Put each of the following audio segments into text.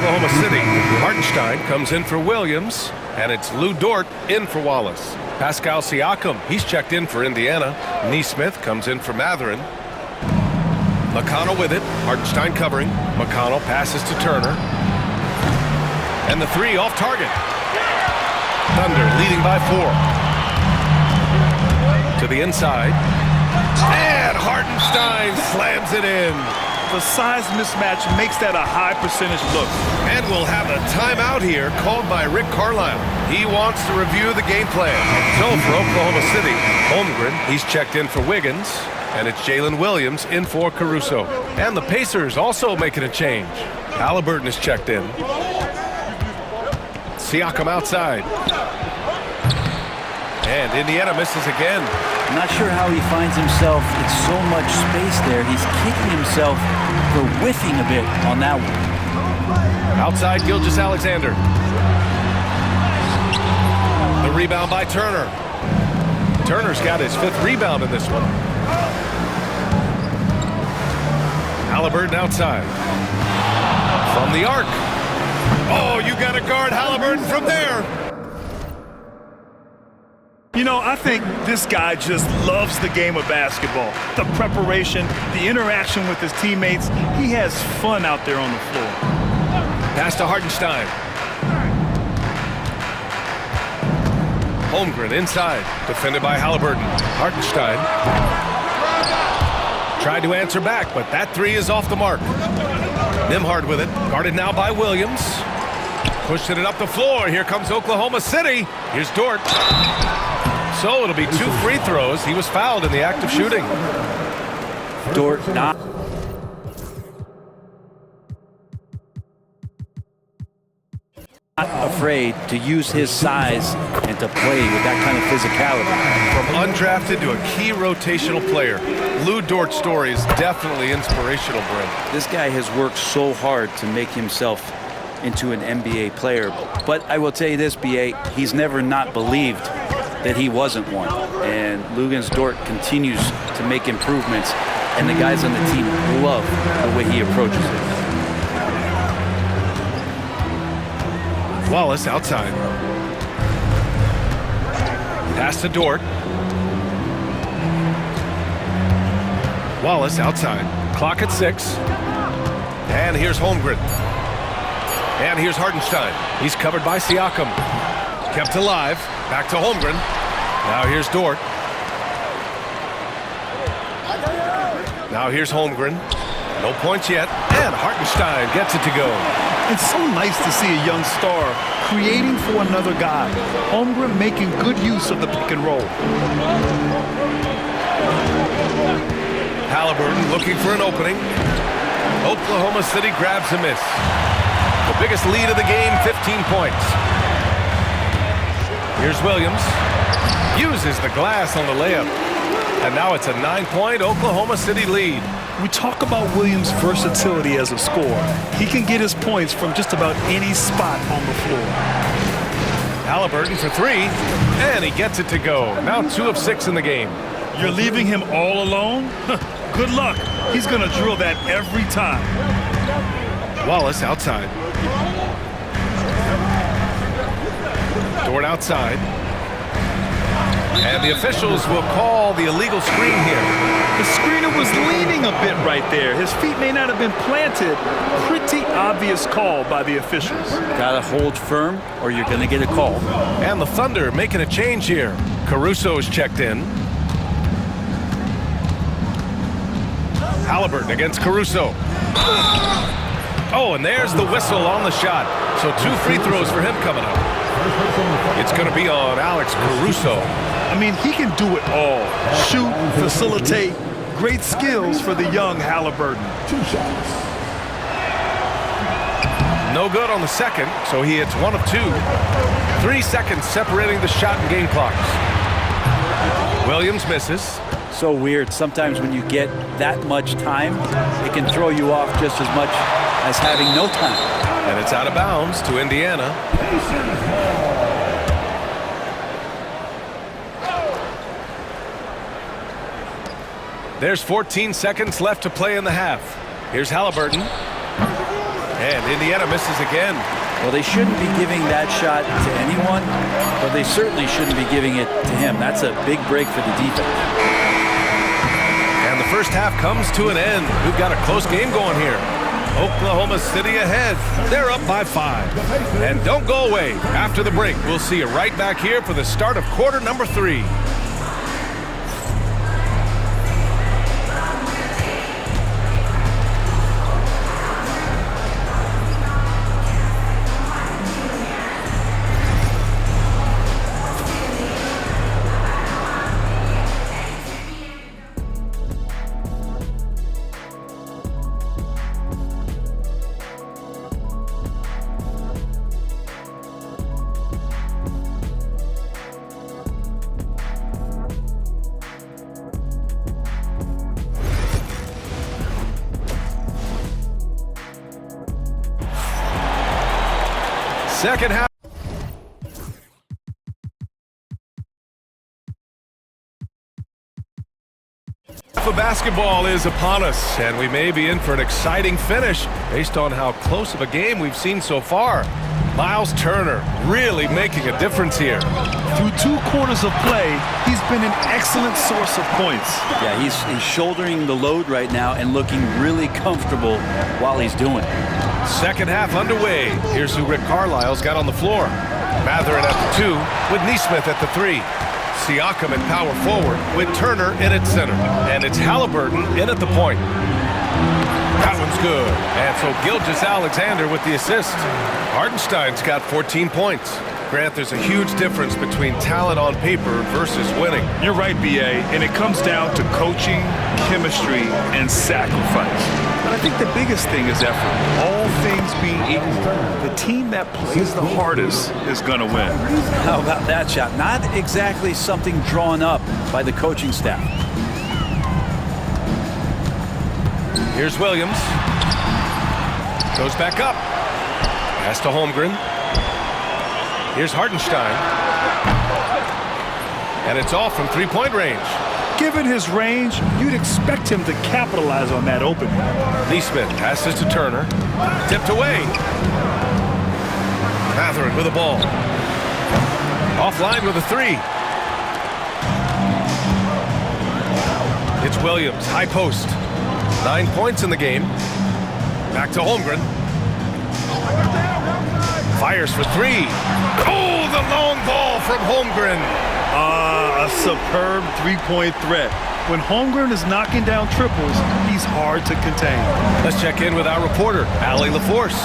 Oklahoma City. Hartenstein comes in for Williams, and it's Lou Dort in for Wallace. Pascal Siakam, he's checked in for Indiana. Neesmith comes in for Mathurin. McConnell with it. Hartenstein covering. McConnell passes to Turner. And the three off target. Thunder leading by 4. To the inside. And Hartenstein slams it in. The size mismatch makes that a high percentage look. And we'll have a timeout here called by Rick Carlisle. He wants to review the game plan. So for Oklahoma City, Holmgren, he's checked in for Wiggins. And it's Jalen Williams in for Caruso. And the Pacers also making a change. Halliburton is checked in. Siakam outside. And Indiana misses again. I'm not sure how he finds himself in so much space there. He's kicking himself for whiffing a bit on that one. Outside Gilgeous-Alexander. The rebound by Turner. Turner's got his 5th rebound in this one. Halliburton outside. From the arc. Oh, you got to guard Halliburton from there. You know, I think this guy just loves the game of basketball. The preparation, the interaction with his teammates. He has fun out there on the floor. Pass to Hartenstein. Holmgren inside. Defended by Halliburton. Hartenstein tried to answer back, but that 3 is off the mark. Nembhard with it. Guarded now by Williams. Pushing it up the floor. Here comes Oklahoma City. Here's Dort. So it'll be 2 free throws. He was fouled in the act of shooting. Dort not afraid to use his size and to play with that kind of physicality. From undrafted to a key rotational player, Lou Dort's story is definitely inspirational, Brent. This guy has worked so hard to make himself into an NBA player. But I will tell you this, B.A., he's never not believed that he wasn't one. And Luguentz Dort continues to make improvements, and the guys on the team love the way he approaches it. Wallace outside. Pass to Dort. Wallace outside. Clock at 6. And here's Holmgren. And here's Hartenstein. He's covered by Siakam. Kept alive. Back to Holmgren. Now here's Dort. Now here's Holmgren. No points yet. And Hartenstein gets it to go. It's so nice to see a young star creating for another guy. Holmgren making good use of the pick and roll. Halliburton looking for an opening. Oklahoma City grabs a miss. The biggest lead of the game, 15 points. Here's Williams. Uses the glass on the layup. And now it's a 9-point Oklahoma City lead. We talk about Williams' versatility as a scorer. He can get his points from just about any spot on the floor. Halliburton for 3, and he gets it to go. Now 2 of 6 in the game. You're leaving him all alone? Good luck. He's going to drill that every time. Wallace outside. Dort outside. And the officials will call the illegal screen here. The screener was leaning a bit right there. His feet may not have been planted. Pretty obvious call by the officials. Gotta hold firm or you're gonna get a call. And the Thunder making a change here. Caruso is checked in. Halliburton against Caruso. Oh, and there's the whistle on the shot. So 2 free throws for him coming up. It's going to be on Alex Caruso. I mean, he can do it all. Shoot, facilitate. Great skills for the young Halliburton. 2 shots. No good on the second, so he hits 1 of 2. 3 seconds separating the shot and game clocks. Williams misses. So weird. Sometimes when you get that much time, it can throw you off just as much as having no time. And it's out of bounds to Indiana. There's 14 seconds left to play in the half. Here's Halliburton. And Indiana misses again. Well, they shouldn't be giving that shot to anyone, but they certainly shouldn't be giving it to him. That's a big break for the defense. And the first half comes to an end. We've got a close game going here. Oklahoma City ahead. They're up by 5. And don't go away. After the break, we'll see you right back here for the start of quarter number 3. Second half of basketball is upon us, and we may be in for an exciting finish based on how close of a game we've seen so far. Miles Turner really making a difference here. Through 2 quarters of play, he's been an excellent source of points. Yeah, he's shouldering the load right now and looking really comfortable while he's doing it. Second half underway. Here's who Rick Carlisle's got on the floor. Mathurin at the 2 with Neesmith at the 3. Siakam at power forward with Turner in at center. And it's Halliburton in at the point. That one's good. And so Gilgeous-Alexander with the assist. Hartenstein's got 14 points. Grant, there's a huge difference between talent on paper versus winning. You're right, B.A., and it comes down to coaching, chemistry, and sacrifice. But I think the biggest thing is effort. All things being equal, the team that plays the hardest is going to win. How about that shot? Not exactly something drawn up by the coaching staff. Here's Williams. Goes back up. Pass to Holmgren. Here's Hartenstein. And it's off from three-point range. Given his range, you'd expect him to capitalize on that opening. Neesmith passes to Turner. Tipped away. Mathurin with the ball. Offline with a 3. It's Williams, high post. 9 points in the game. Back to Holmgren. Fires for 3. Oh, the long ball from Holmgren. A superb three-point threat. When Holmgren is knocking down triples, he's hard to contain. Let's check in with our reporter, Allie LaForce.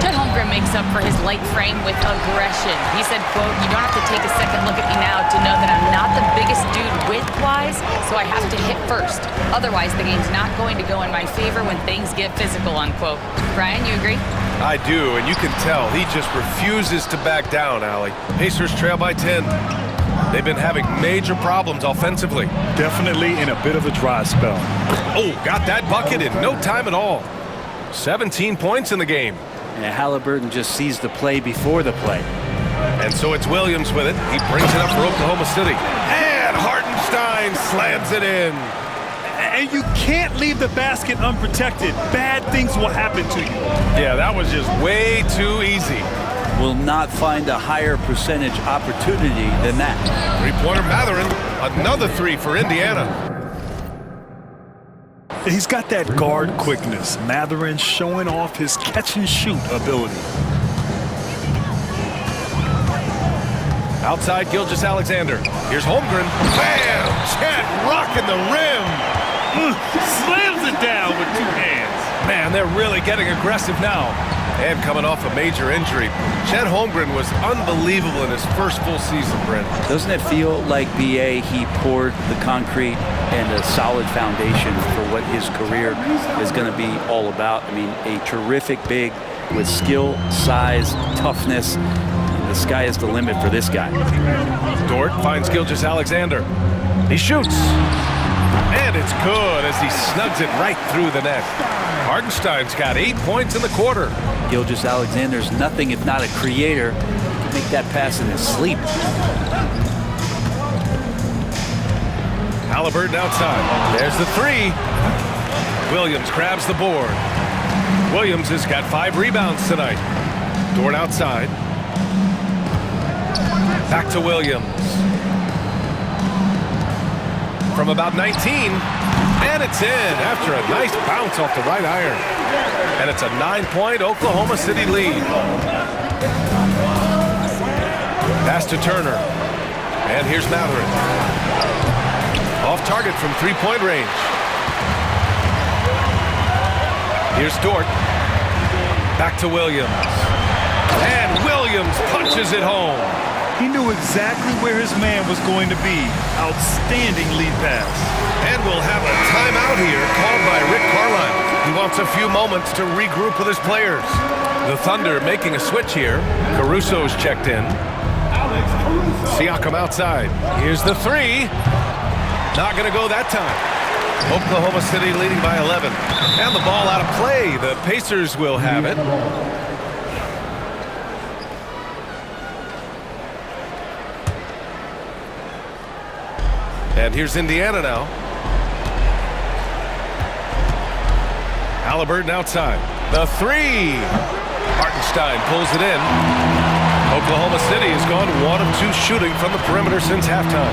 Chet Holmgren makes up for his light frame with aggression. He said, quote, "You don't have to take a second look at me now to know that I'm not the biggest dude width-wise, so I have to hit first. Otherwise, the game's not going to go in my favor when things get physical," unquote. Brian, you agree? I do, and you can tell he just refuses to back down, Allie. Pacers trail by 10. They've been having major problems offensively. Definitely in a bit of a dry spell. Oh, got that bucket in no time at all. 17 points in the game. And Halliburton just sees the play before the play. And so it's Williams with it. He brings it up for Oklahoma City. And Hartenstein slams it in. And you can't leave the basket unprotected. Bad things will happen to you. Yeah, that was just way too easy. Will not find a higher percentage opportunity than that. Three-pointer Mathurin. Another 3 for Indiana. He's got that guard quickness. Mathurin showing off his catch-and-shoot ability. Outside Gilgeous-Alexander. Here's Holmgren. Bam! Chet rocking the rim. Slams it down with 2 hands. Man, they're really getting aggressive now. And coming off a major injury, Chet Holmgren was unbelievable in his first full season, Brent. Doesn't it feel like B.A. he poured the concrete and a solid foundation for what his career is going to be all about? I mean, a terrific big with skill, size, toughness. The sky is the limit for this guy. Dort finds Gilgeous-Alexander. He shoots. And it's good as he snugs it right through the net. Hartenstein's got 8 points in the quarter. Gilgeous-Alexander's nothing if not a creator. He can make that pass in his sleep. Halliburton outside. There's the 3. Williams grabs the board. Williams has got 5 rebounds tonight. Dort outside. Back to Williams. From about 19. And it's in after a nice bounce off the right iron. And it's a 9-point Oklahoma City lead. Pass to Turner. And here's Mathurin. Off target from 3-point range. Here's Dort. Back to Williams. And Williams punches it home. He knew exactly where his man was going to be. Outstanding lead pass. And we'll have a timeout here called by Rick Carlisle. He wants a few moments to regroup with his players. The Thunder making a switch here. Caruso's checked in. Siakam outside. Here's the 3. Not going to go that time. Oklahoma City leading by 11. And the ball out of play. The Pacers will have it. And here's Indiana now. Halliburton outside. The 3. Hartenstein pulls it in. Oklahoma City has gone 1 of 2 shooting from the perimeter since halftime.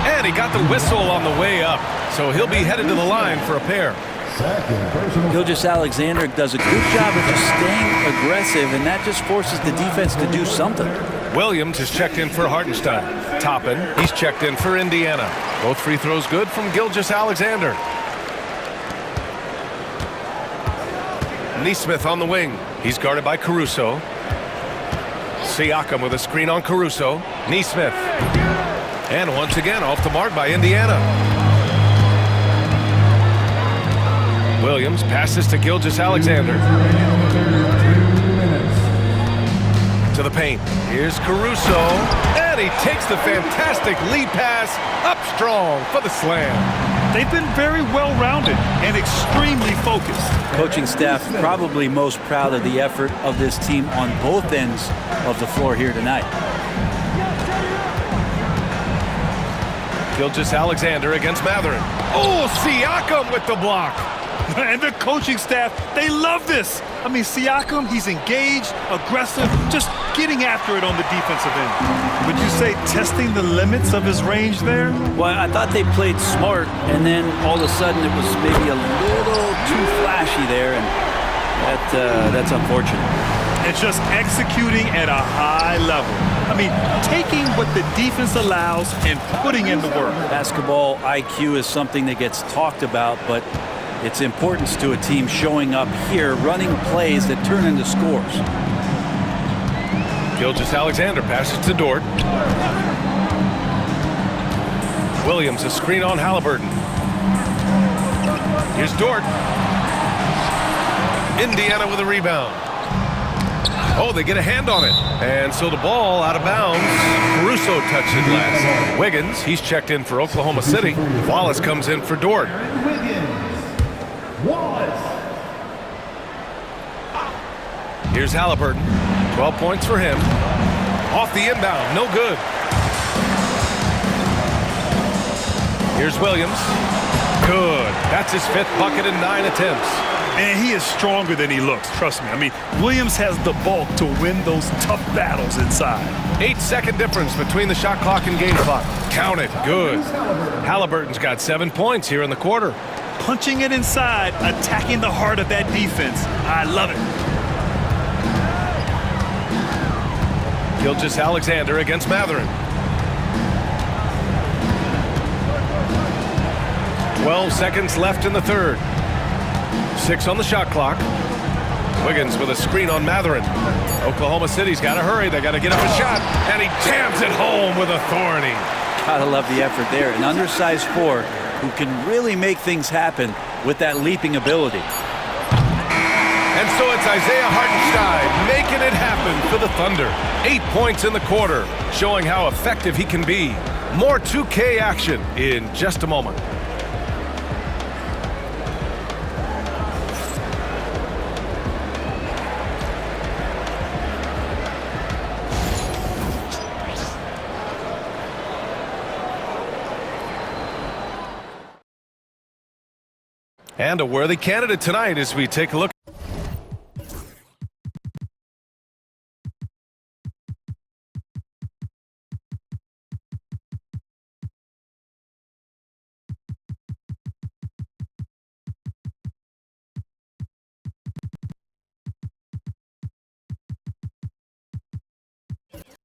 And he got the whistle on the way up, so he'll be headed to the line for a pair. Gilgeous-Alexander does a good job of just staying aggressive, and that just forces the defense to do something. Williams is checked in for Hartenstein. Toppin, he's checked in for Indiana. Both free throws good from Gilgeous-Alexander. Neesmith on the wing. He's guarded by Caruso. Siakam with a screen on Caruso. Neesmith. And once again off the mark by Indiana. Williams passes to Gilgeous-Alexander. To the paint. Here's Caruso. And he takes the fantastic lead pass up strong for the slam. They've been very well-rounded and extremely focused. Coaching staff probably most proud of the effort of this team on both ends of the floor here tonight. Gilgeous-Alexander against Mathurin. Oh, Siakam with the block. And the coaching staff, they love this. I mean, Siakam, he's engaged, aggressive, just getting after it on the defensive end. Would you say testing the limits of his range there? Well, I thought they played smart, and then all of a sudden it was maybe a little too flashy there, and that's unfortunate. It's just executing at a high level. I mean, taking what the defense allows and putting in the work. Basketball IQ is something that gets talked about, but its importance to a team showing up here, running plays that turn into scores. Gilgeous-Alexander passes to Dort. Williams, a screen on Halliburton. Here's Dort. Indiana with a rebound. Oh, they get a hand on it. And so the ball out of bounds. Caruso touched it last. Wiggins, he's checked in for Oklahoma City. Wallace comes in for Dort. Here's Halliburton. 12 points for him. Off the inbound, no good. Here's Williams. Good. That's his 5th bucket in 9 attempts. And he is stronger than he looks, trust me. I mean, Williams has the bulk to win those tough battles inside. 8-second difference between the shot clock and game clock. Count it. Good. Halliburton's got 7 points here in the quarter. Punching it inside, attacking the heart of that defense. I love it. Gilgeous-Alexander against Mathurin. 12 seconds left in the third. 6 on the shot clock. Wiggins with a screen on Mathurin. Oklahoma City's got to hurry. They got to get up a shot. And he jams it home with authority. Gotta love the effort there. An undersized 4 who can really make things happen with that leaping ability. And so it's Isaiah Hartenstein making it happen for the Thunder. 8 points in the quarter, showing how effective he can be. More 2K action in just a moment. And a worthy candidate tonight as we take a look.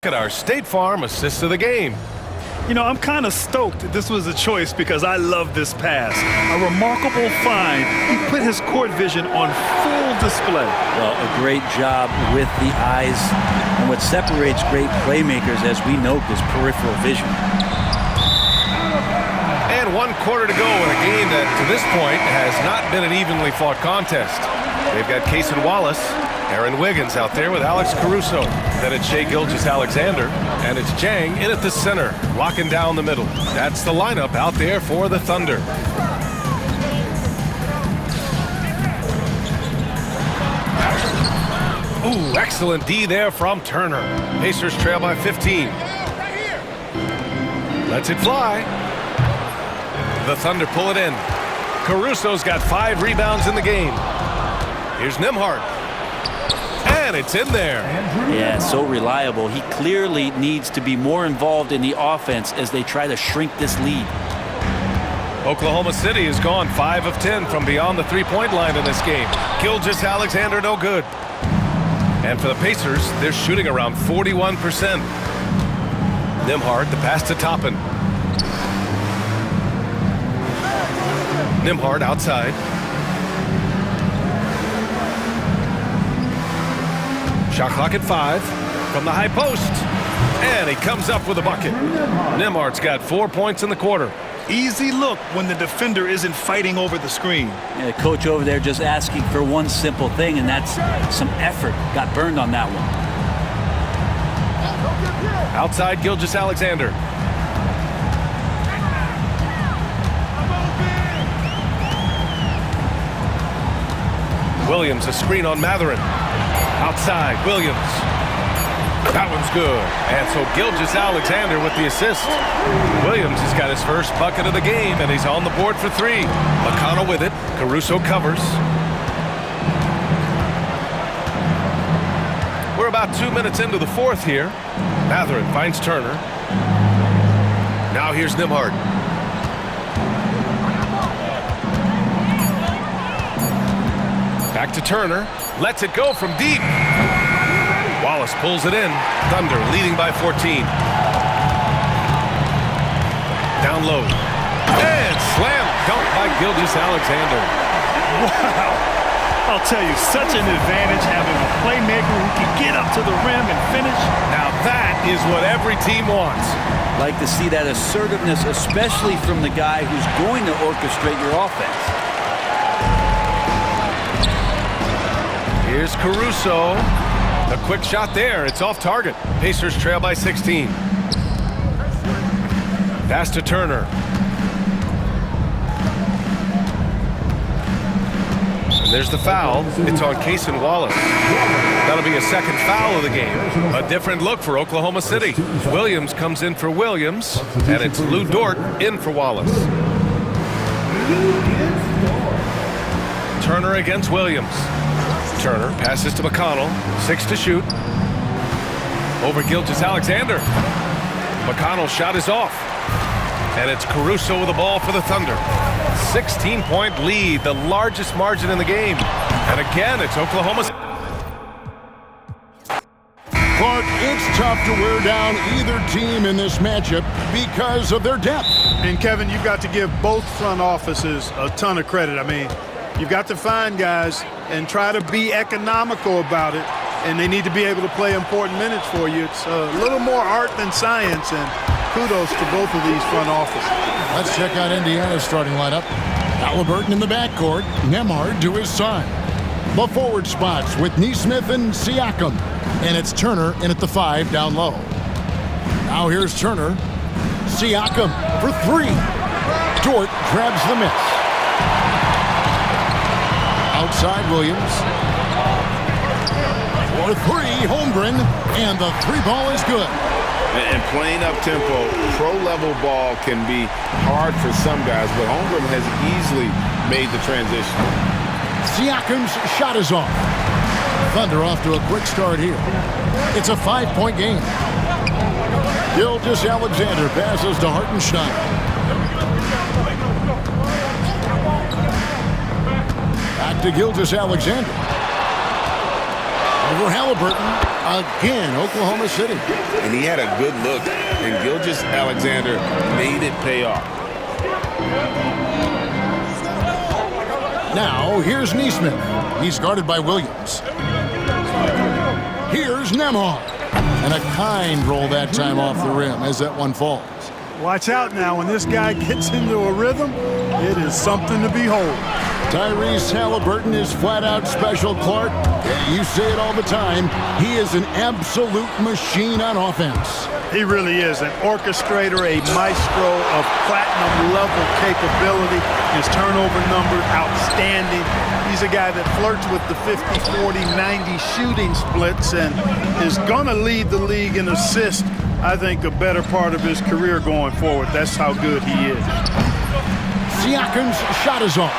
at our State Farm assist of the game. You know, I'm kind of stoked that this was a choice because I love this pass. A remarkable find. He put his court vision on full display. Well, a great job with the eyes. And what separates great playmakers, as we note, is peripheral vision. And 1 quarter to go in a game that, to this point, has not been an evenly fought contest. They've got Cason Wallace, Aaron Wiggins out there with Alex Caruso. Then it's Shai Gilgeous-Alexander, and it's Jang in at the center, locking down the middle. That's the lineup out there for the Thunder. Ooh, excellent D there from Turner. Pacers trail by 15. Lets it fly. The Thunder pull it in. Caruso's got 5 rebounds in the game. Here's Nembhard. And it's in there. Yeah, so reliable. He clearly needs to be more involved in the offense as they try to shrink this lead. Oklahoma City has gone 5 of 10 from beyond the three-point line in this game. Gilgeous-Alexander no good. And for the Pacers, they're shooting around 41%. Nembhard, the pass to Toppin. Nembhard outside. Shot clock at 5 from the high post. And he comes up with a bucket. Nembhard's got 4 points in the quarter. Easy look when the defender isn't fighting over the screen. Yeah, the coach over there just asking for one simple thing, and that's some effort. Got burned on that one. Outside Gilgeous-Alexander. Williams, a screen on Mathurin. Outside, Williams. That one's good. And so Gilgeous-Alexander with the assist. Williams has got his first bucket of the game, and he's on the board for 3. McConnell with it. Caruso covers. We're about 2 minutes into the fourth here. Mathurin finds Turner. Now here's Nembhard. Back to Turner. Lets it go from deep. Wallace pulls it in. Thunder leading by 14. Down low. And slam dunk by Gilgeous-Alexander. Wow. I'll tell you, such an advantage having a playmaker who can get up to the rim and finish. Now that is what every team wants. Like to see that assertiveness, especially from the guy who's going to orchestrate your offense. Here's Caruso. A quick shot there. It's off target. Pacers trail by 16. Pass to Turner. And there's the foul. It's on Cason Wallace. That'll be a second foul of the game. A different look for Oklahoma City. Williams comes in for Williams, and it's Lou Dort in for Wallace. Turner against Williams. Turner passes to McConnell. 6 to shoot. Over Gilgeous-Alexander. McConnell's shot is off. And it's Caruso with the ball for the Thunder. 16-point lead, the largest margin in the game. And again, it's Oklahoma. Clark, it's tough to wear down either team in this matchup because of their depth. And Kevin, you've got to give both front offices a ton of credit. I mean, you've got to find guys and try to be economical about it, and they need to be able to play important minutes for you. It's a little more art than science, and kudos to both of these front offices. Let's check out Indiana's starting lineup. Halliburton in the backcourt, Nembhard to his side. The forward spots with Nesmith and Siakam, and it's Turner in at the 5 down low. Now here's Turner. Siakam for 3. Dort grabs the miss. Outside Williams. For 3, Holmgren, and the 3 ball is good. And playing up tempo, pro-level ball can be hard for some guys, but Holmgren has easily made the transition. Siakam's shot is off. Thunder off to a quick start here. It's a 5-point game. Gilgeous-Alexander passes to Hartenstein. Back to Gilgeous-Alexander. Over Halliburton. Again, Oklahoma City. And he had a good look, and Gilgeous-Alexander made it pay off. Now, here's Neesmith. He's guarded by Williams. Here's Nembhard. And a kind roll that time off the rim as that one falls. Watch out now. When this guy gets into a rhythm, it is something to behold. Tyrese Halliburton is flat out special, Clark. You say it all the time. He is an absolute machine on offense. He really is an orchestrator, a maestro of platinum-level capability. His turnover numbers, outstanding. He's a guy that flirts with the 50, 40, 90 shooting splits and is going to lead the league in assists, I think, a better part of his career going forward. That's how good he is. Siakam's shot is off.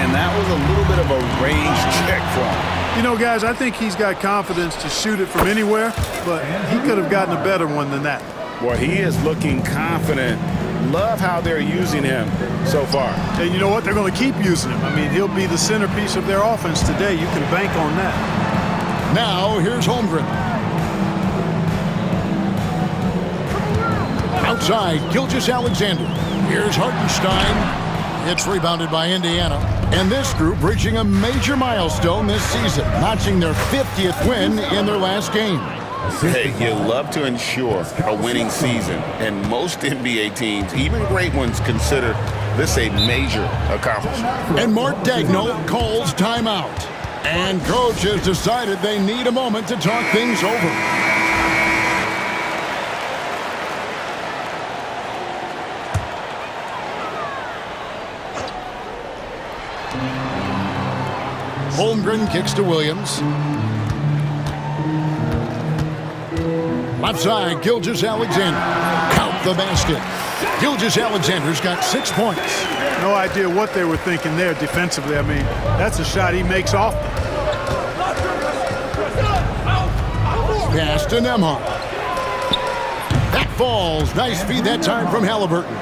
And that was a little bit of a range check for him. You know, guys, I think he's got confidence to shoot it from anywhere, but he could have gotten a better one than that. Boy, he is looking confident. Love how they're using him so far. And you know what? They're going to keep using him. I mean, he'll be the centerpiece of their offense today. You can bank on that. Now, here's Holmgren. Outside, Gilgeous-Alexander. Here's Hartenstein. It's rebounded by Indiana. And this group reaching a major milestone this season, notching their 50th win in their last game. Hey, you love to ensure a winning season, and most NBA teams, even great ones, consider this a major accomplishment. And Mark Daigneault calls timeout. And coach has decided they need a moment to talk things over. Holmgren kicks to Williams. Left side, Gilgeous-Alexander. Count the basket. Gilgeous-Alexander's got 6 points. No idea what they were thinking there defensively. I mean, that's a shot he makes often. Pass to Nembhard. That falls. Nice feed that time from Halliburton.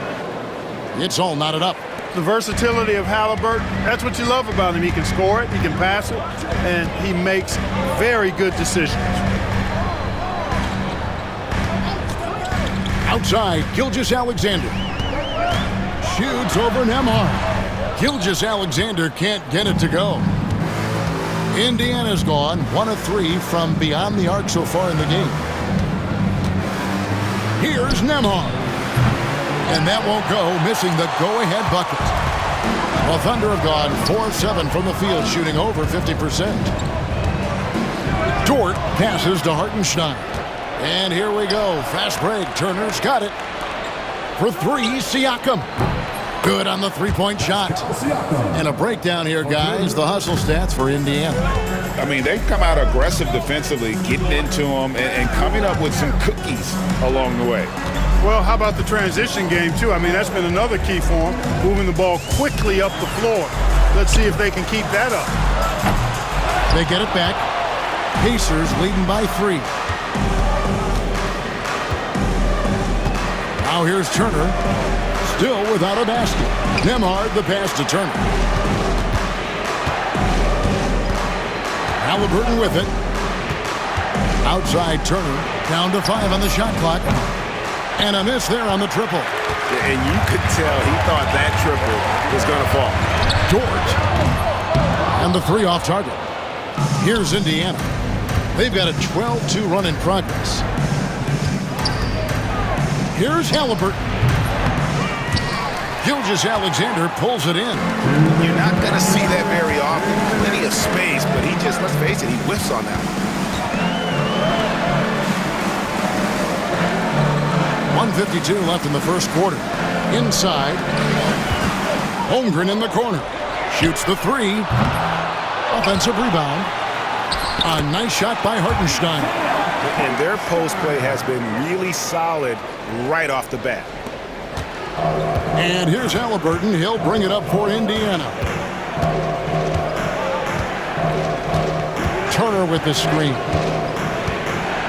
It's all knotted up. The versatility of Halliburton, that's what you love about him. He can score it, he can pass it, and he makes very good decisions. Outside, Gilgeous-Alexander. Shoots over Nembhard. Gilgeous-Alexander can't get it to go. Indiana's gone 1 of 3 from beyond the arc so far in the game. Here's Nembhard. And that won't go, missing the go-ahead bucket. Well, Thunder have gone 4 of 7 from the field, shooting over 50%. Dort passes to Hartenstein. And here we go. Fast break. Turner's got it. For 3, Siakam. Good on the three-point shot. And a breakdown here, guys. The hustle stats for Indiana. I mean, they've come out aggressive defensively, getting into them and coming up with some cookies along the way. Well, how about the transition game, too? I mean, that's been another key for them, moving the ball quickly up the floor. Let's see if they can keep that up. They get it back. Pacers leading by 3. Now here's Turner, still without a basket. Nembhard, the pass to Turner. Halliburton with it. Outside Turner, down to 5 on the shot clock. And a miss there on the triple. And you could tell he thought that triple was going to fall. Dort. And the 3 off target. Here's Indiana. They've got a 12-2 run in progress. Here's Halliburton. Gilgeous-Alexander pulls it in. You're not going to see that very often. Plenty of space, but he just, let's face it, he whiffs on that one. 1:52 left in the first quarter. Inside. Holmgren in the corner. Shoots the 3. Offensive rebound. A nice shot by Hartenstein. And their post play has been really solid right off the bat. And here's Halliburton. He'll bring it up for Indiana. Turner with the screen.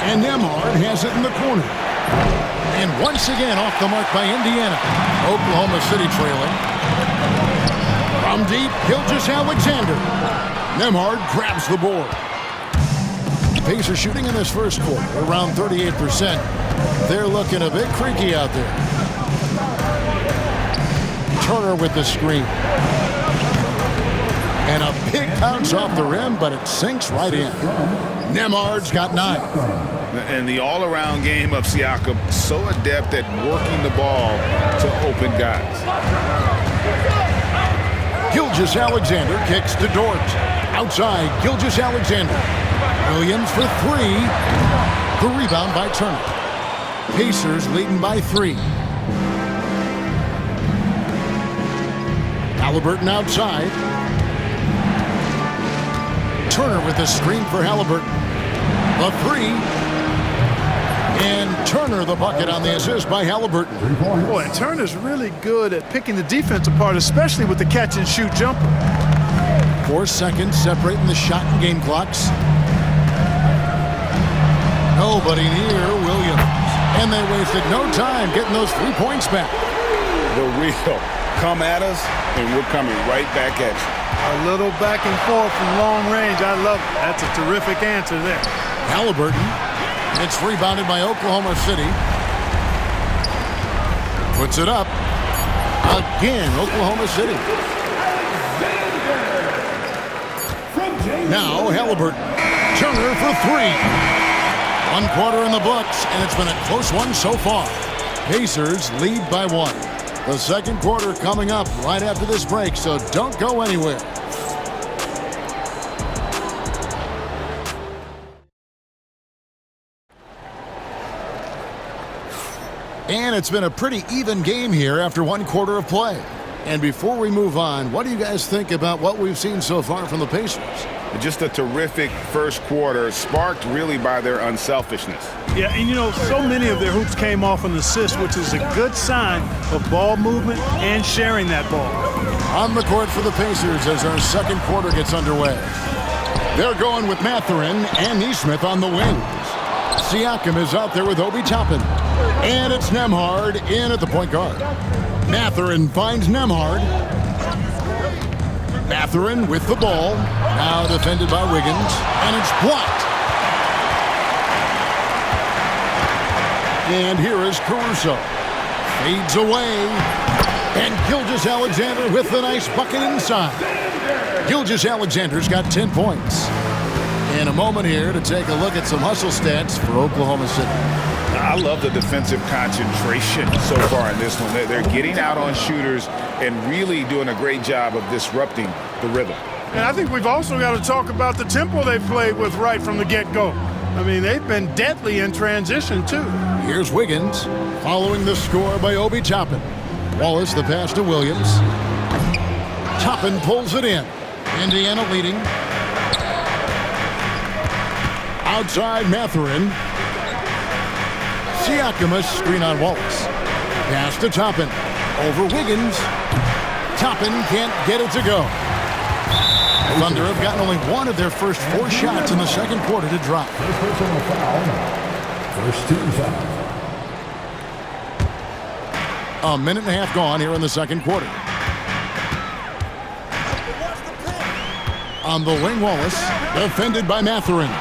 And Nembhard has it in the corner. And once again off the mark by Indiana. Oklahoma City trailing. From deep, Gilgeous-Alexander. Nembhard grabs the board. Pacers shooting in this first quarter, around 38%. They're looking a bit creaky out there. Turner with the screen. And a big bounce off the rim, but it sinks right in. Nembhard's got 9. And the all-around game of Siakam, so adept at working the ball to open guys. Gilgeous-Alexander kicks to Dort. Outside, Gilgeous-Alexander. Williams for 3. The rebound by Turner. Pacers leading by 3. Haliburton outside. Turner with the screen for Haliburton. The 3. And Turner the bucket on the assist by Haliburton. Boy, Turner's really good at picking the defense apart, especially with the catch-and-shoot jumper. 4 seconds separating the shot and game clocks. Nobody near Williams. And they wasted no time getting those 3 points back. The real come at us, and we're coming right back at you. A little back and forth from long range. I love it. That's a terrific answer there. Haliburton. It's rebounded by Oklahoma City. Puts it up. Again, Oklahoma City. Now Haliburton. Turner for 3. 1 quarter in the books, and it's been a close one so far. Pacers lead by 1. The second quarter coming up right after this break, so don't go anywhere. And it's been a pretty even game here after 1 quarter of play. And before we move on, what do you guys think about what we've seen so far from the Pacers? Just a terrific first quarter, sparked really by their unselfishness. Yeah, and so many of their hoops came off an assist, which is a good sign of ball movement and sharing that ball. On the court for the Pacers as our second quarter gets underway. They're going with Mathurin and Nesmith on the wings. Siakam is out there with Obi Toppin. And it's Nembhard in at the point guard. Mathurin finds Nembhard. Mathurin with the ball. Now defended by Wiggins. And it's blocked. And here is Caruso. Fades away. And Gilgeous-Alexander with the nice bucket inside. Gilgeous-Alexander's got 10 points. In a moment here to take a look at some hustle stats for Oklahoma City. I love the defensive concentration so far in this one. They're getting out on shooters and really doing a great job of disrupting the rhythm. And I think we've also got to talk about the tempo they played with right from the get-go. I mean, they've been deadly in transition, too. Here's Wiggins following the score by Obi Toppin. Wallace the pass to Williams. Toppin pulls it in. Indiana leading. Outside Mathurin. Siakam a screen on Wallace. Pass to Toppin. Over Wiggins. Toppin can't get it to go. Thunder have gotten only 1 of their first 4 shots in the second quarter to drop. First team foul. A minute and a half gone here in the second quarter. On the wing, Wallace. Defended by Mathurin.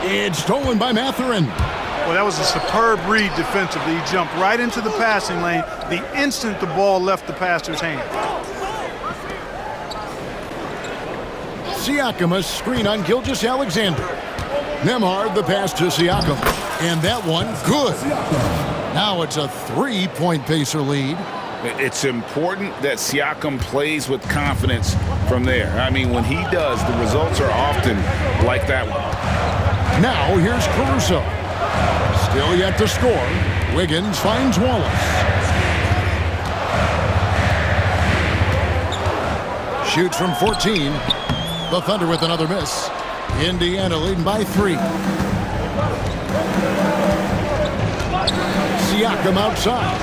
It's stolen by Mathurin. Well, that was a superb read defensively. He jumped right into the passing lane the instant the ball left the passer's hand. Siakam a screen on Gilgeous-Alexander. Nembhard the pass to Siakam. And that one, good. Now it's a 3-point Pacer lead. It's important that Siakam plays with confidence from there. I mean, when he does, the results are often like that one. Now here's Caruso. Still yet to score. Wiggins finds Wallace. Shoots from 14. The Thunder with another miss. Indiana leading by 3. Siakam outside.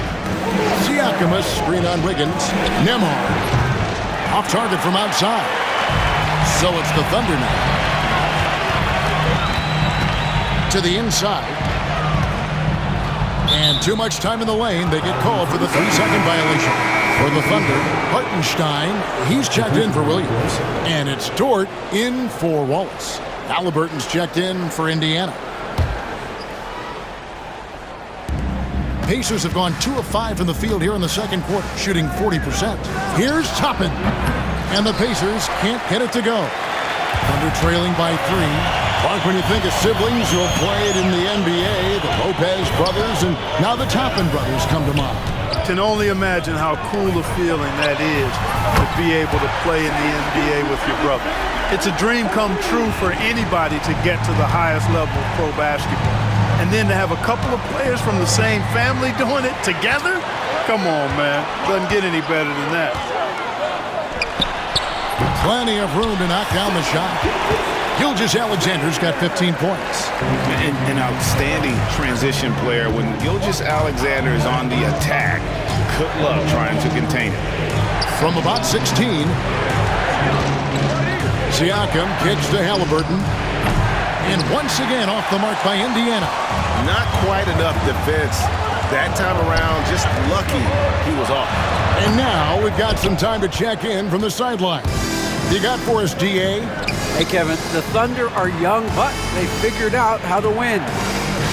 Siakam a screen on Wiggins. Nembhard. Off target from outside. So it's the Thunder now. To the inside. And too much time in the lane. They get called for the 3-second violation. For the Thunder, Hartenstein, he's checked in for Williams. And it's Dort in for Wallace. Halliburton's checked in for Indiana. Pacers have gone 2 of 5 from the field here in the second quarter, shooting 40%. Here's Toppin, and the Pacers can't get it to go. Thunder trailing by 3. Mark, when you think of siblings who have played in the NBA, the Lopez brothers, and now the Toppin brothers come to mind. Can only imagine how cool a feeling that is to be able to play in the NBA with your brother. It's a dream come true for anybody to get to the highest level of pro basketball. And then to have a couple of players from the same family doing it together? Come on, man. Doesn't get any better than that. Plenty of room to knock down the shot. Gilgeous-Alexander's got 15 points. An outstanding transition player. When Gilgeous-Alexander is on the attack, good luck trying to contain it. From about 16, Siakam kicks to Halliburton. And once again off the mark by Indiana. Not quite enough defense that time around. Just lucky he was off. And now we've got some time to check in from the sideline. You got for us, DA? Hey, Kevin, the Thunder are young, but they figured out how to win.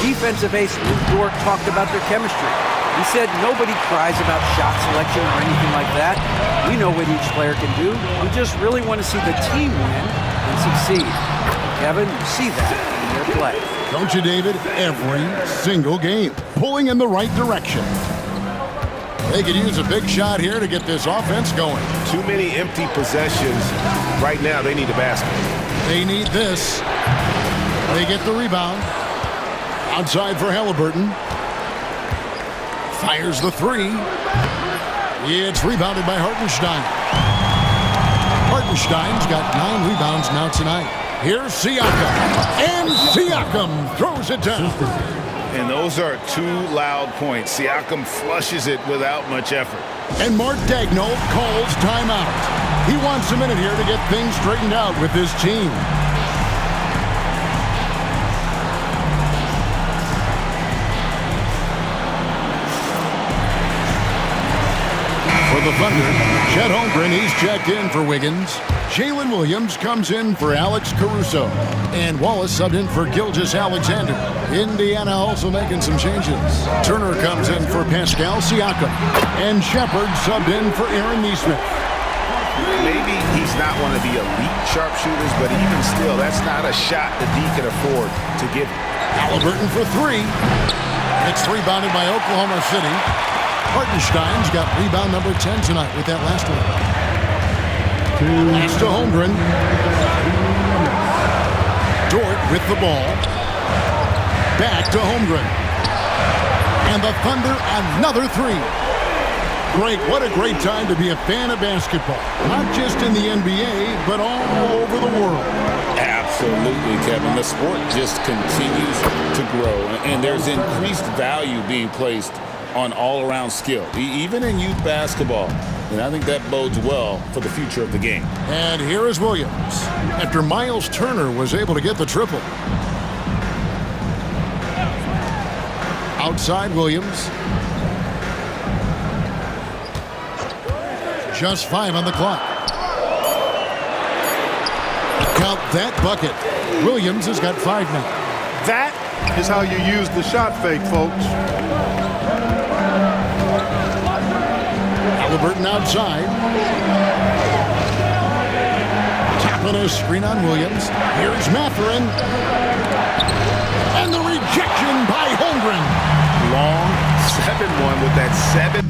Defensive ace Lou Dort talked about their chemistry. He said nobody cries about shot selection or anything like that. We know what each player can do. We just really want to see the team win and succeed. Kevin, you see that in their play. Don't you, David? Every single game. Pulling in the right direction. They could use a big shot here to get this offense going. Too many empty possessions. Right now, they need a basket. They need this. They get the rebound. Outside for Halliburton. Fires the 3. It's rebounded by Hartenstein. Hartenstein's got 9 rebounds now tonight. Here's Siakam. And Siakam throws it down. And those are 2 loud points. Siakam flushes it without much effort. And Mark Daigneault calls timeout. He wants a minute here to get things straightened out with his team. For the Thunder, Chet Holmgren, he's checked in for Wiggins. Jalen Williams comes in for Alex Caruso. And Wallace subbed in for Gilgeous-Alexander. Indiana also making some changes. Turner comes in for Pascal Siakam. And Shepard subbed in for Aaron Nesmith. Maybe he's not one of the elite sharpshooters, but even still, that's not a shot that he can afford to give. Halliburton for 3. It's rebounded by Oklahoma City. Hartenstein's got rebound number 10 tonight with that last one. Pass to Holmgren. Dort with the ball. Back to Holmgren. And the Thunder another 3. Great, what a great time to be a fan of basketball. Not just in the NBA, but all over the world. Absolutely, Kevin. The sport just continues to grow, and there's increased value being placed on all-around skill, even in youth basketball. And I think that bodes well for the future of the game. And here is Williams, after Miles Turner was able to get the triple. Outside Williams. Just 5 on the clock. Count that bucket. Williams has got 5 now. That is how you use the shot fake, folks. Halliburton outside. Tapping a screen on Williams. Here's Mathurin. And the rejection by Holmgren. Long 7-1 with that 7.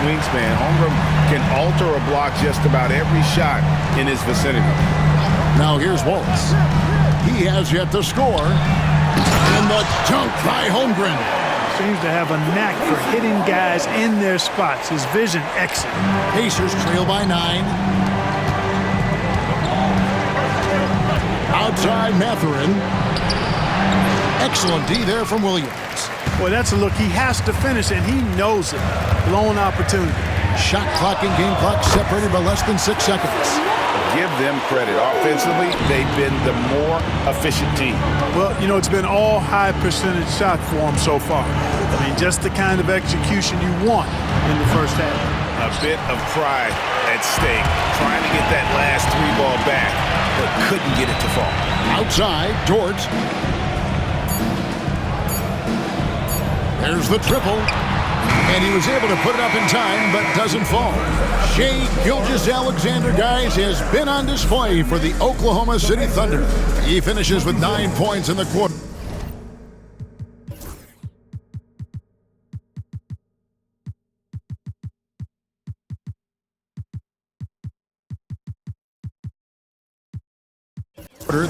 Wingspan. Holmgren can alter a block just about every shot in his vicinity. Now here's Wallace. He has yet to score. And the dunk by Holmgren. Seems to have a knack for hitting guys in their spots. His vision excellent. Pacers trail by 9. Outside Mathurin. Excellent D there from Williams. Boy, that's a look. He has to finish, and he knows it. Blown opportunity. Shot clock and game clock separated by less than 6 seconds. Give them credit. Offensively, they've been the more efficient team. Well, you know, it's been all high percentage shot for them so far. I mean, just the kind of execution you want in the first half. A bit of pride at stake, trying to get that last 3-ball back, but couldn't get it to fall. Outside, Dort. There's the triple. And he was able to put it up in time, but doesn't fall. Shai Gilgeous-Alexander, guys, has been on display for the Oklahoma City Thunder. He finishes with 9 points in the quarter.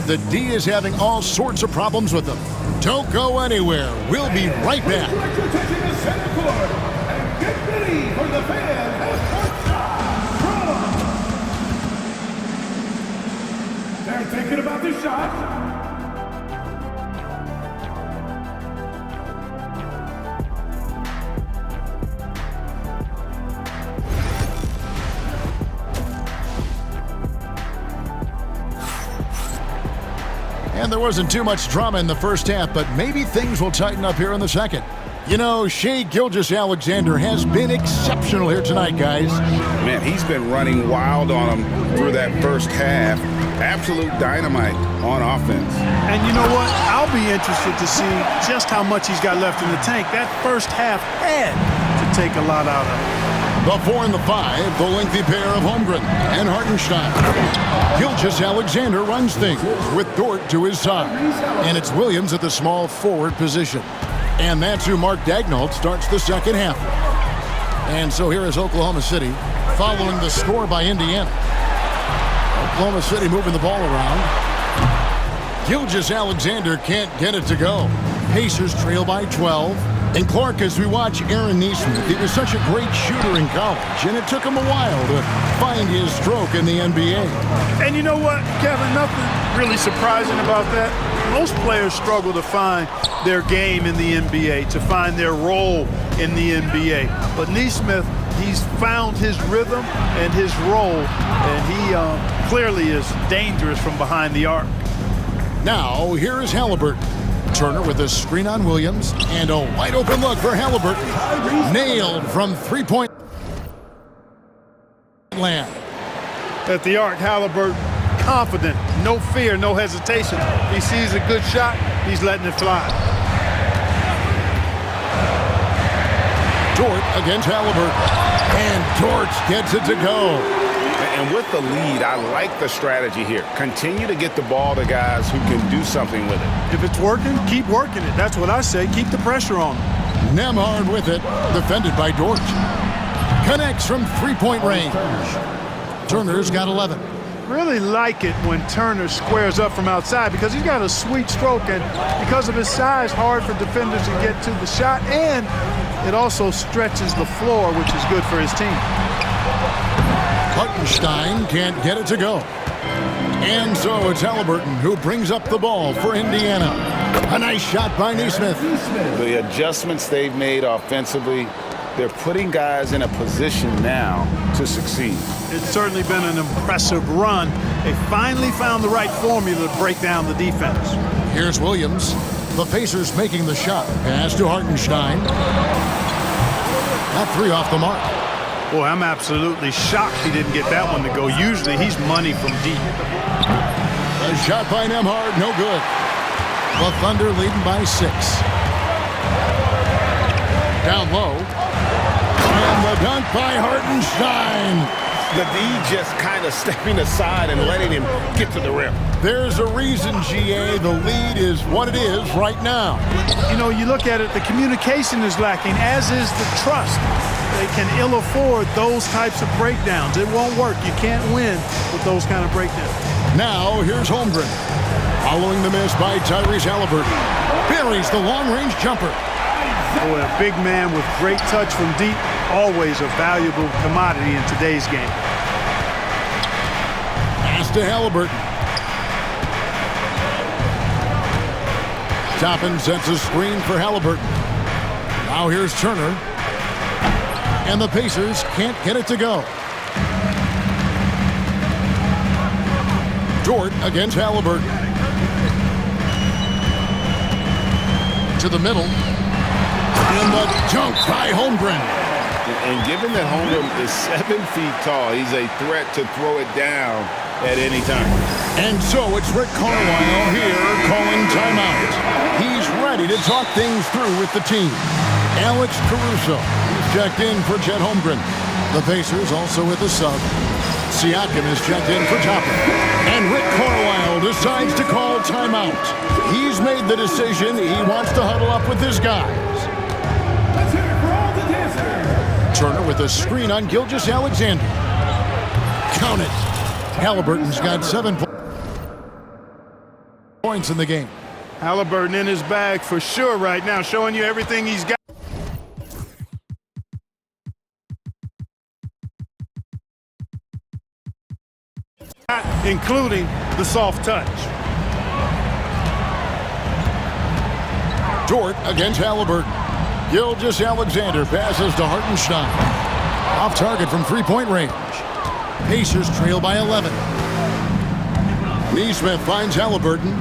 The D is having all sorts of problems with them. Don't go anywhere. We'll be right back. They're thinking about the shot. And there wasn't too much drama in the first half, but maybe things will tighten up here in the second. You know, Shai Gilgeous-Alexander has been exceptional here tonight, guys. Man, he's been running wild on them through that first half. Absolute dynamite on offense. And you know what? I'll be interested to see just how much he's got left in the tank. That first half had to take a lot out of him. The 4 and the 5, the lengthy pair of Holmgren and Hartenstein. Gilgeous-Alexander runs things with Dort to his side. And it's Williams at the small forward position. And that's who Mark Daigneault starts the second half. And so here is Oklahoma City following the score by Indiana. Oklahoma City moving the ball around. Gilgeous-Alexander can't get it to go. Pacers trail by 12. And Clark, as we watch Aaron Nesmith, he was such a great shooter in college, and it took him a while to find his stroke in the NBA. And you know what, Kevin, nothing really surprising about that. Most players struggle to find their game in the NBA, to find their role in the NBA. But Nesmith, he's found his rhythm and his role, and he clearly is dangerous from behind the arc. Now, here is Halliburton. Turner with a screen on Williams, and a wide open look for Halliburton. Nailed from three-point land. At the arc, Halliburton confident, no fear, no hesitation. He sees a good shot, he's letting it fly. Dort against Halliburton, and Dort gets it to go. And with the lead, I like the strategy here. Continue to get the ball to guys who can do something with it. If it's working, keep working it. That's what I say. Keep the pressure on him. Nembhard with it, defended by Dort. Connects from three-point range. Turner's got 11. Really like it when Turner squares up from outside because he's got a sweet stroke, and because of his size, hard for defenders to get to the shot, and it also stretches the floor, which is good for his team. Hartenstein can't get it to go. And so it's Halliburton who brings up the ball for Indiana. A nice shot by Nesmith. The adjustments they've made offensively, they're putting guys in a position now to succeed. It's certainly been an impressive run. They finally found the right formula to break down the defense. Here's Williams. The Pacers making the shot. Pass to Hartenstein. That three off the mark. Boy, I'm absolutely shocked he didn't get that one to go. Usually he's money from deep. A shot by Nembhard, no good. The Thunder leading by 6. Down low. And the dunk by Hartenstein. The D just kind of stepping aside and letting him get to the rim. There's a reason, GA, the lead is what it is right now. You know, you look at it, the communication is lacking, as is the trust. They can ill afford those types of breakdowns. It won't work. You can't win with those kind of breakdowns. Now, here's Holmgren. Following the miss by Tyrese Halliburton. Buries the long-range jumper. Boy, a big man with great touch from deep, always a valuable commodity in today's game. Pass to Halliburton. Toppin sets a screen for Halliburton. Now here's Turner. and the Pacers can't get it to go. Dort against Halliburton. To the middle. And the dunk by Holmgren. And given that Holmgren is 7 feet tall, he's a threat to throw it down at any time. And so it's Rick Carlisle here calling timeout. He's ready to talk things through with the team. Alex Caruso, he's checked in for Chet Holmgren. The Pacers also with a sub. Siakam is checked in for Topper. And Rick Carlisle decides to call timeout. He's made the decision. He wants to huddle up with his guys. Let's hear it for all the dancers. Turner with a screen on Gilgeous-Alexander. Count it. Halliburton's got 7 points in the game. Halliburton in his bag for sure right now, showing you everything he's got. Including the soft touch. Dort against Halliburton. Gilgeous-Alexander passes to Hartenstein. Off target from three-point range. Pacers trail by 11. Neesmith finds Halliburton.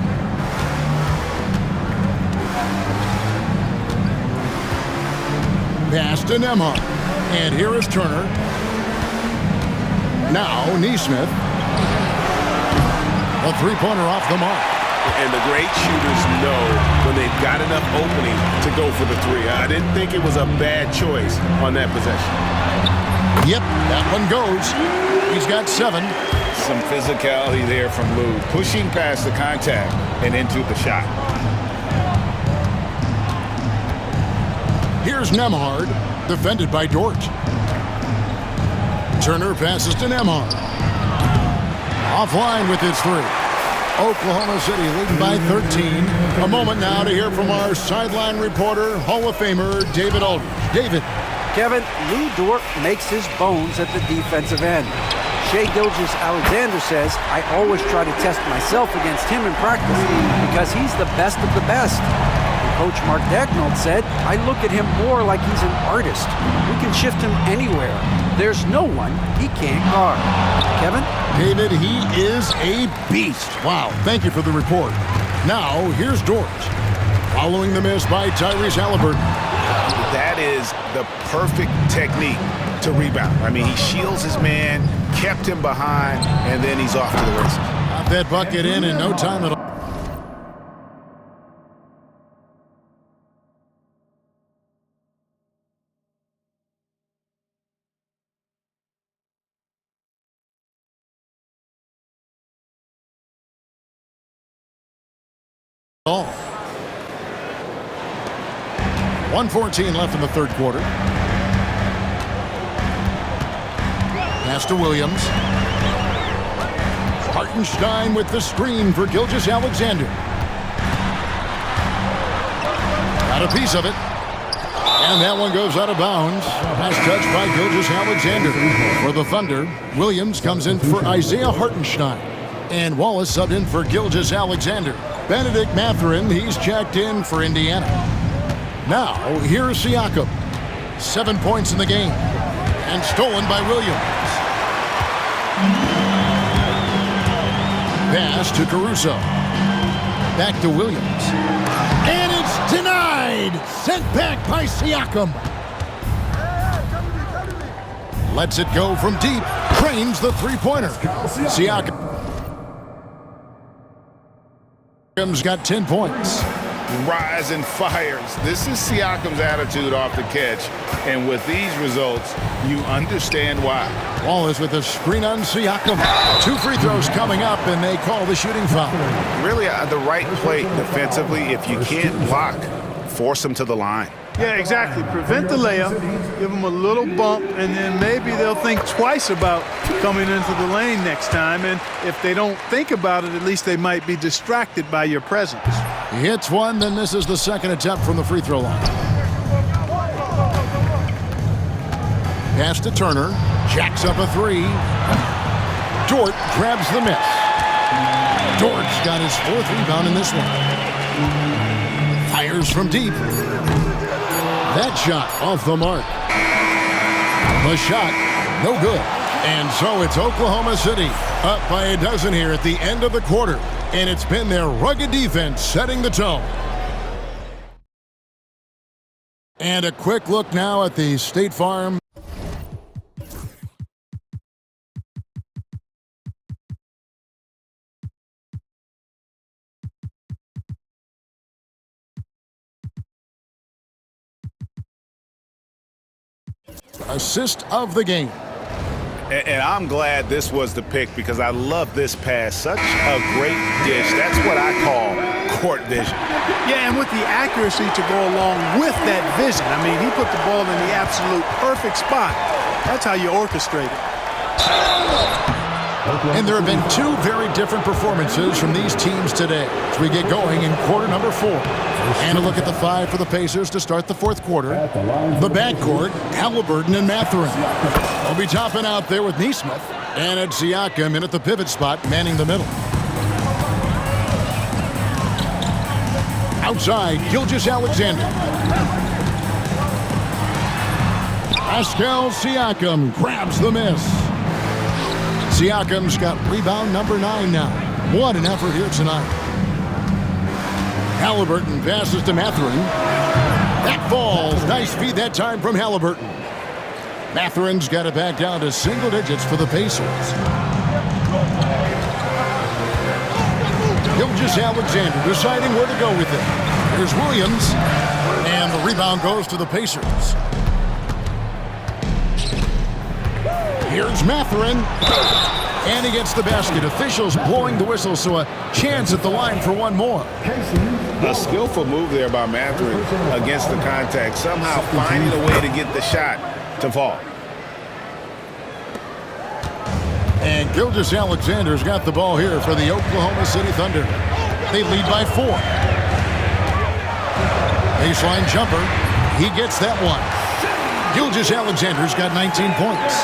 Pass to Nembhard. And here is Turner. Now Neesmith. A three-pointer off the mark. And the great shooters know when they've got enough opening to go for the three. I didn't think it was a bad choice on that possession. Yep, that one goes. He's got 7. Some physicality there from Lou, pushing past the contact and into the shot. Here's Nembhard, defended by Dort. Turner passes to Nembhard. Offline with his 3. Oklahoma City leading by 13. A moment now to hear from our sideline reporter, Hall of Famer David Aldridge. David. Kevin, Lou Dort makes his bones at the defensive end. Shai Gilgeous-Alexander says, I always try to test myself against him in practice because he's the best of the best. Coach Mark Daigneault said, I look at him more like he's an artist. We can shift him anywhere. There's no one he can't guard. Kevin? David, he is a beast. Wow, thank you for the report. Now, here's Dort. Following the miss by Tyrese Halliburton. That is the perfect technique to rebound. I mean, he shields his man, kept him behind, and then he's off to the races. Got that bucket in no time at all. All. 1:14 left in the third quarter. Pass to Williams. Hartenstein with the screen for Gilgeous-Alexander. Got a piece of it. And that one goes out of bounds. Pass touch by Gilgeous-Alexander. For the Thunder, Williams comes in for Isaiah Hartenstein. And Wallace subbed in for Gilgeous-Alexander. Benedict Mathurin, he's checked in for Indiana. Now, here's Siakam. 7 points in the game. And stolen by Williams. Pass to Caruso. Back to Williams. And it's denied! Sent back by Siakam. Lets it go from deep. Cranes the three-pointer. Siakam. Siakam's got 10 points. Rise and fires. This is Siakam's attitude off the catch. And with these results, you understand why. Wallace with a screen on Siakam. 2 free throws coming up, and they call the shooting foul. Really, the right play defensively. If you can't block, force them to the line. Yeah, exactly. Prevent the layup, give them a little bump, and then maybe they'll think twice about coming into the lane next time. And if they don't think about it, at least they might be distracted by your presence. He hits one, then misses the second attempt from the free throw line. Pass to Turner. Jacks up a 3. Dort grabs the miss. Dort's got his 4th rebound in this one. Fires from deep. That shot off the mark. The shot, no good. And so it's Oklahoma City up by a dozen here at the end of the quarter. And it's been their rugged defense setting the tone. And a quick look now at the State Farm. Assist of the game. And I'm glad this was the pick because I love this pass. Such a great dish. That's what I call court vision. Yeah, and with the accuracy to go along with that vision. I mean, he put the ball in the absolute perfect spot. That's how you orchestrate it. And there have been two very different performances from these teams today as we get going in quarter number 4. And a look at the 5 for the Pacers to start the fourth quarter. The backcourt, Halliburton and Mathurin. They'll be topping out there with Nesmith. And it's Siakam in at the pivot spot, manning the middle. Outside, Gilgeous-Alexander. Pascal Siakam grabs the miss. Siakam's got rebound number 9 now. What an effort here tonight. Halliburton passes to Mathurin. That falls. Nice feed that time from Halliburton. Mathurin's got it back down to single digits for the Pacers. Gilgeous-Alexander deciding where to go with it. Here's Williams. And the rebound goes to the Pacers. Here's Mathurin. And he gets the basket. Officials blowing the whistle, so a chance at the line for one more. A skillful move there by Mathurin against the contact. Somehow finding a way to get the shot to fall. And Gilgeous-Alexander's got the ball here for the Oklahoma City Thunder. They lead by 4. Baseline jumper. He gets that one. Gilgeous-Alexander's got 19 points.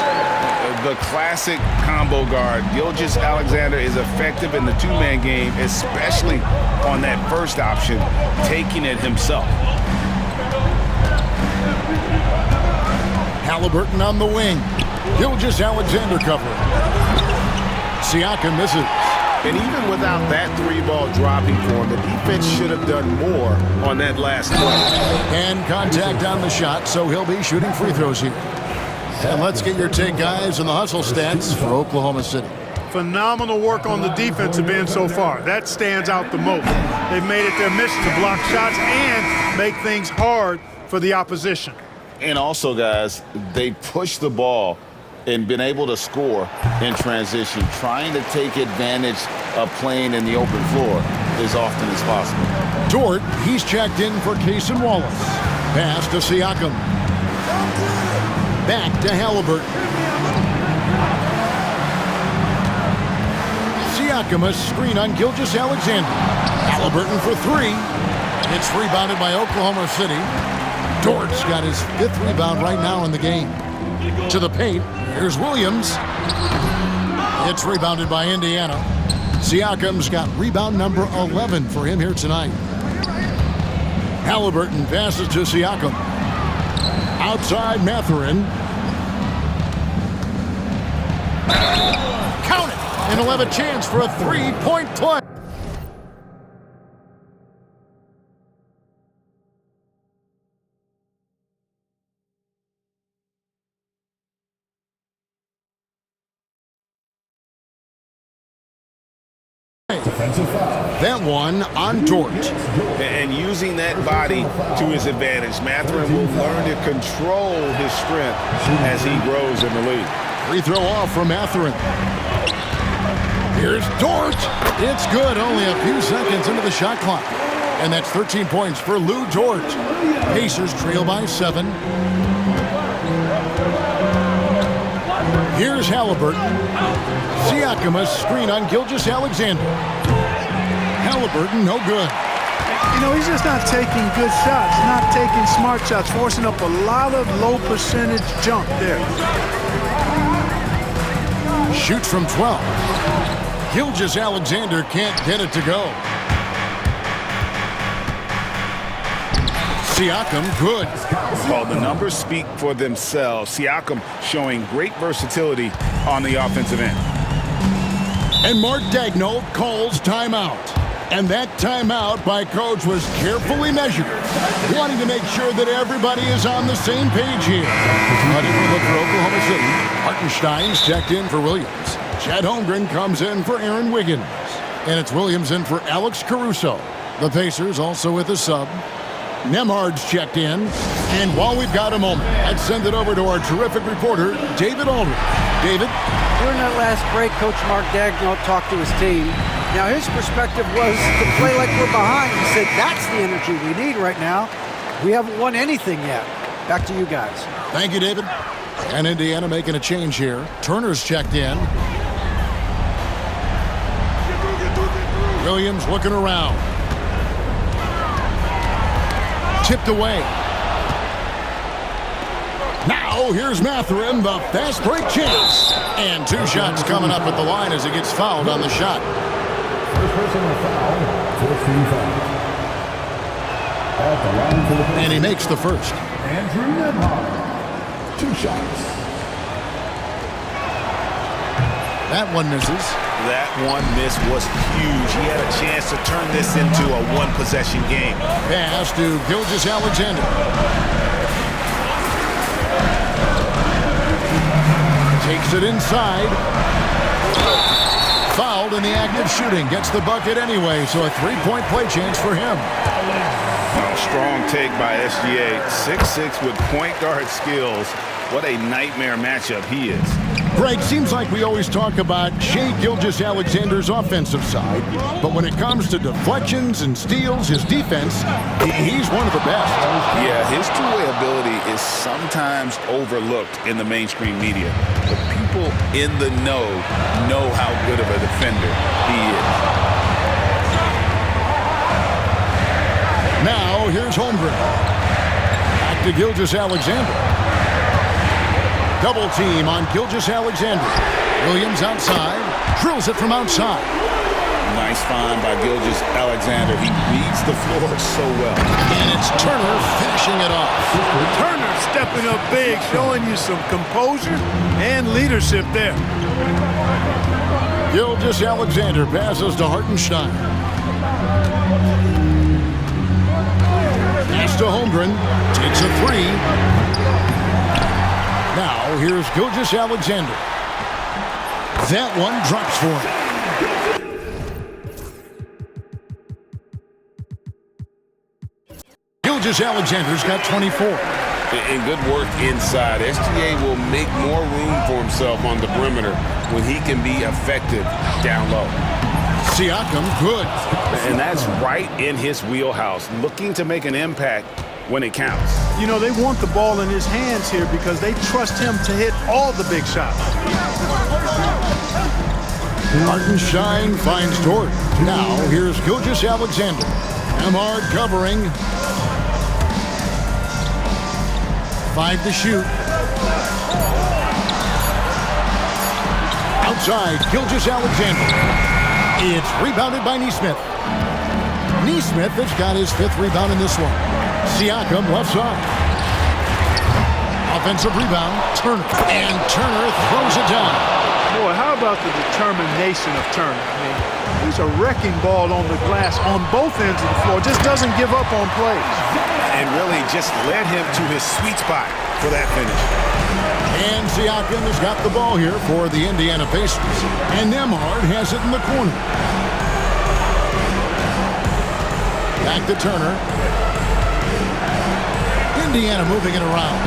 The classic combo guard. Gilgeous-Alexander is effective in the two-man game, especially on that first option, taking it himself. Halliburton on the wing. Gilgeous-Alexander covering. Siakam misses. And even without that 3-ball dropping for him, the defense should have done more on that last play. And contact on the shot, so he'll be shooting free throws here. And let's get your take, guys, on the hustle stats for Oklahoma City. Phenomenal work on the defensive end so far. That stands out the most. They've made it their mission to block shots and make things hard for the opposition. And also, guys, they push the ball and been able to score in transition, trying to take advantage of playing in the open floor as often as possible. Dort, he's checked in for Cason Wallace. Pass to Siakam. Back to Halliburton. Siakam, a screen on Gilgeous-Alexander. Halliburton for 3. It's rebounded by Oklahoma City. Dort's got his 5th rebound right now in the game. To the paint, here's Williams. It's rebounded by Indiana. Siakam's got rebound number 11 for him here tonight. Halliburton passes to Siakam. Outside Mathurin. Count it! And he'll have a chance for a 3-point play. That one on Dort. And using that body to his advantage, Mathurin will learn to control his strength as he grows in the league. Free throw off from Mathurin. Here's Dort. It's good, only a few seconds into the shot clock. And that's 13 points for Lou Dort. Pacers trail by 7. Here's Halliburton. Siakam, a screen on Gilgeous-Alexander. Halliburton, no good. You know, he's just not taking good shots, not taking smart shots, forcing up a lot of low percentage jump there. Shoots from 12. Gilgeous-Alexander can't get it to go. Siakam, good. Well, the numbers speak for themselves. Siakam showing great versatility on the offensive end. And Mark Daigneault calls timeout. And that timeout by Coach was carefully measured, wanting to make sure that everybody is on the same page here. Look for Oklahoma City. Hartenstein's checked in for Williams. Chet Holmgren comes in for Aaron Wiggins. And it's Williams in for Alex Caruso. The Pacers also with a sub. Nembhard's checked in. And while we've got a moment, let's send it over to our terrific reporter, David Aldridge. David? During that last break, Coach Mark Daigneault talked to his team. Now, his perspective was to play like we're behind. He said, that's the energy we need right now. We haven't won anything yet. Back to you guys. Thank you, David. And Indiana making a change here. Turner's checked in. Williams looking around. Tipped away. Now, here's Mathurin, the fast break chance. And 2 shots coming up at the line as he gets fouled on the shot. First personal foul, 14 foul. At the line for the Pacers. And he makes the first. Andrew Nembhard, 2 shots. That one misses. That one miss was huge. He had a chance to turn this into a one-possession game. Pass to Gilgeous-Alexander. Takes it inside. Fouled in the act of shooting. Gets the bucket anyway, so a 3-point play chance for him. Oh, strong take by SGA. 6'6" with point guard skills. What a nightmare matchup he is. Greg, seems like we always talk about Shai Gilgeous-Alexander's offensive side, but when it comes to deflections and steals, his defense, he's one of the best. Yeah, his two-way ability is sometimes overlooked in the mainstream media. But people in the know how good of a defender he is. Now, here's Holmgren. Back to Gilgeous-Alexander. Double team on Gilgeous-Alexander. Williams outside. Drills it from outside. Nice find by Gilgeous-Alexander. He reads the floor so well. And it's Turner finishing it off. Turner stepping up big, showing you some composure and leadership there. Gilgeous-Alexander passes to Hartenstein. Pass to Holmgren. Takes a 3. Now, here's Gilgeous-Alexander. That one drops for him. Gilgeous-Alexander's got 24. And good work inside. SGA will make more room for himself on the perimeter when he can be effective down low. Siakam, good. And that's right in his wheelhouse, looking to make an impact when it counts. You know, they want the ball in his hands here because they trust him to hit all the big shots. Hartenstein finds Dort. Now, here's Gilgeous-Alexander. Nembhard covering. 5 to shoot. Outside, Gilgeous-Alexander. It's rebounded by Nesmith. Nesmith has got his 5th rebound in this one. Siakam left side. Offensive rebound, Turner. And Turner throws it down. Boy, how about the determination of Turner? I mean, he's a wrecking ball on the glass on both ends of the floor. Just doesn't give up on plays. And really just led him to his sweet spot for that finish. And Siakam has got the ball here for the Indiana Pacers. And Nembhard has it in the corner. Back to Turner. Indiana moving it around.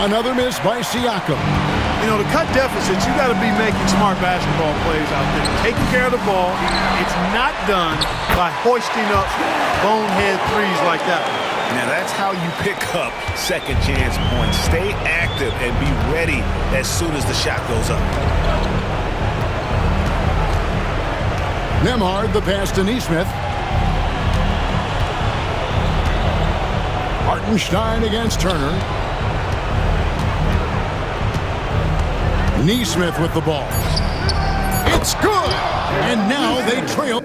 Another miss by Siakam. You know, to cut deficits, you got to be making smart basketball plays out there. Taking care of the ball. It's not done by hoisting up bonehead threes like that. Now that's how you pick up second chance points. Stay active and be ready as soon as the shot goes up. Nembhard, the pass to Nesmith. Hartenstein against Turner. Nesmith with the ball. It's good! And now they trail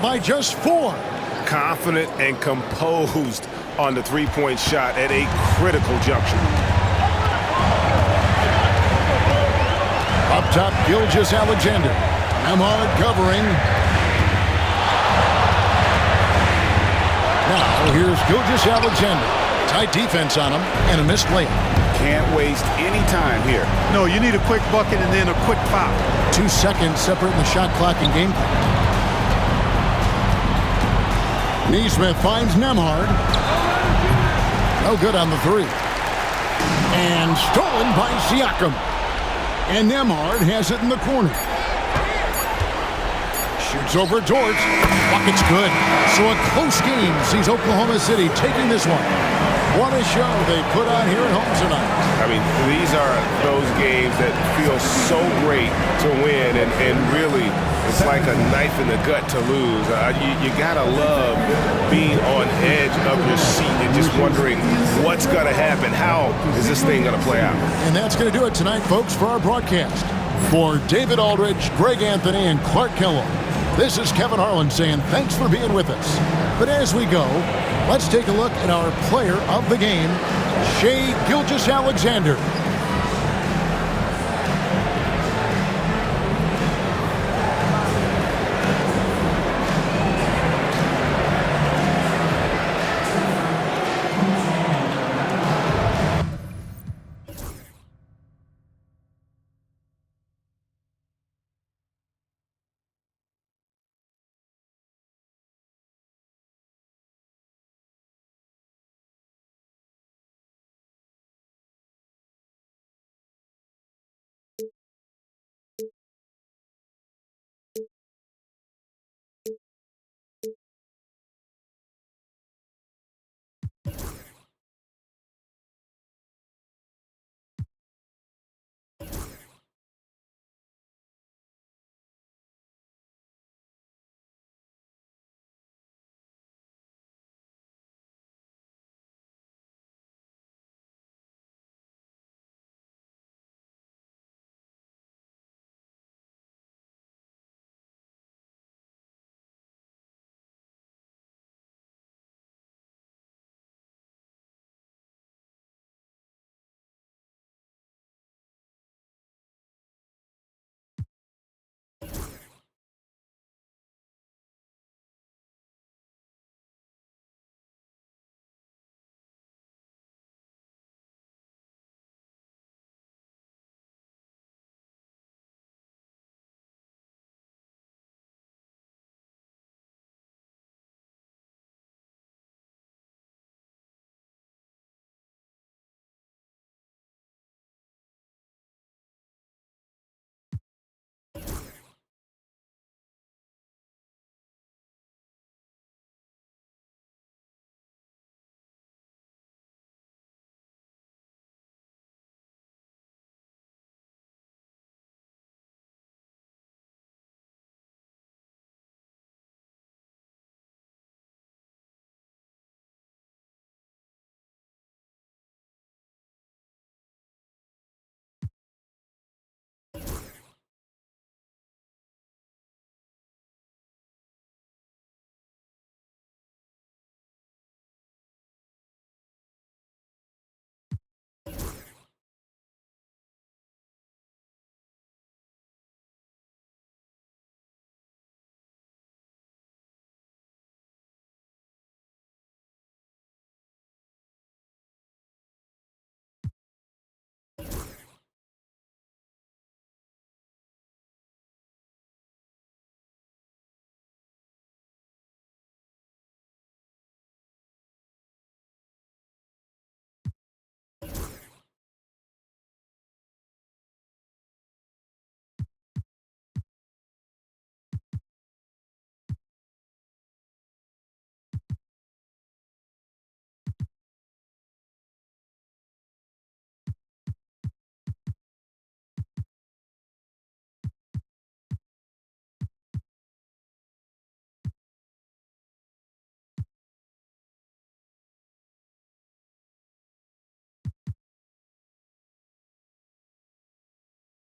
by just 4. confident and composed on the three-point shot at a critical juncture. Up top, Gilgeous-Alexander. Nembhard covering. Now here's Gilgeous-Alexander. Tight defense on him and a missed layup. Can't waste any time here. No, you need a quick bucket and then a quick foul. 2 seconds separating the shot clock and game clock. Nesmith finds Nembhard. No good on the three. And stolen by Siakam. And Nembhard has it in the corner. Shoots over Dort. Bucket's good. So a close game sees Oklahoma City taking this one. What a show they put on here at home tonight. I mean, these are those games that feel so great to win, and really, it's like a knife in the gut to lose. You gotta love being on edge of your seat and just wondering what's gonna happen. How is this thing gonna play out? And that's going to do it tonight, folks, for our broadcast. For David Aldridge, Greg Anthony, and Clark Kellogg, this is Kevin Harlan saying thanks for being with us. But as we go, let's take a look at our player of the game, Shai Gilgeous-Alexander.